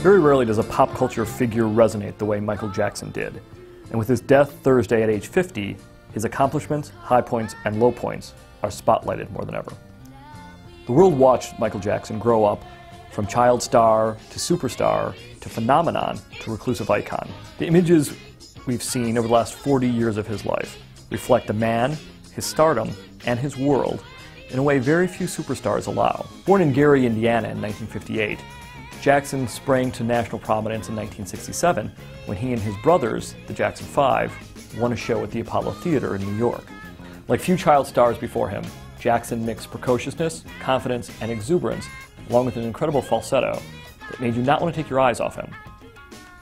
Very rarely does a pop culture figure resonate the way Michael Jackson did. And with his death Thursday at age 50, his accomplishments, high points, and low points are spotlighted more than ever. The world watched Michael Jackson grow up from child star to superstar to phenomenon to reclusive icon. The images we've seen over the last 40 years of his life reflect the man, his stardom, and his world in a way very few superstars allow. Born in Gary, Indiana in 1958, Jackson sprang to national prominence in 1967 when he and his brothers, the Jackson 5, won a show at the Apollo Theater in New York. Like few child stars before him, Jackson mixed precociousness, confidence, and exuberance, along with an incredible falsetto that made you not want to take your eyes off him.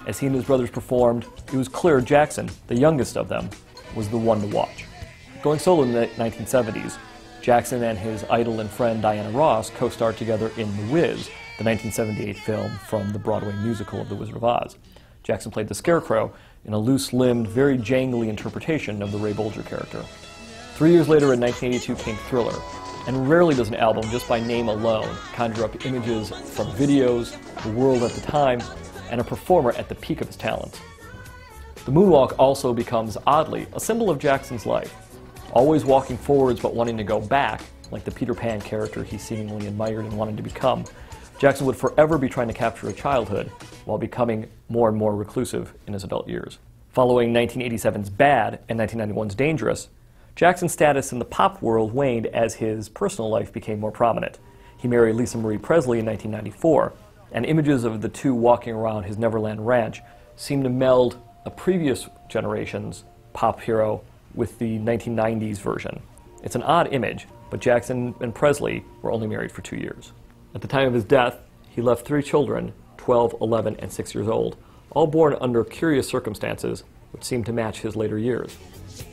As he and his brothers performed, it was clear Jackson, the youngest of them, was the one to watch. Going solo in the 1970s, Jackson and his idol and friend Diana Ross co-starred together in The Wiz, the 1978 film from the Broadway musical of The Wizard of Oz. Jackson played the Scarecrow in a loose-limbed, very jangly interpretation of the Ray Bolger character. 3 years later, in 1982, came Thriller, and rarely does an album, just by name alone, conjure up images from videos, the world at the time, and a performer at the peak of his talents. The moonwalk also becomes, oddly, a symbol of Jackson's life. Always walking forwards but wanting to go back, like the Peter Pan character he seemingly admired and wanted to become, Jackson would forever be trying to capture a childhood while becoming more and more reclusive in his adult years. Following 1987's Bad and 1991's Dangerous, Jackson's status in the pop world waned as his personal life became more prominent. He married Lisa Marie Presley in 1994, and images of the two walking around his Neverland Ranch seem to meld a previous generation's pop hero with the 1990s version. It's an odd image, but Jackson and Presley were only married for 2 years. At the time of his death, he left 3 children, 12, 11, and 6 years old, all born under curious circumstances which seemed to match his later years.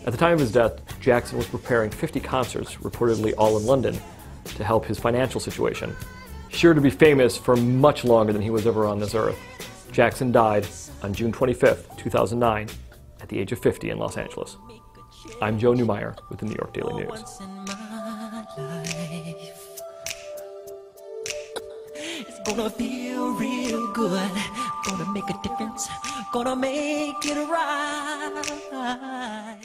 At the time of his death, Jackson was preparing 50 concerts, reportedly all in London, to help his financial situation. Sure to be famous for much longer than he was ever on this earth, Jackson died on June 25, 2009, at the age of 50 in Los Angeles. I'm Joe Neumeyer with the New York Daily News. It's gonna feel real good, gonna make a difference, gonna make it right.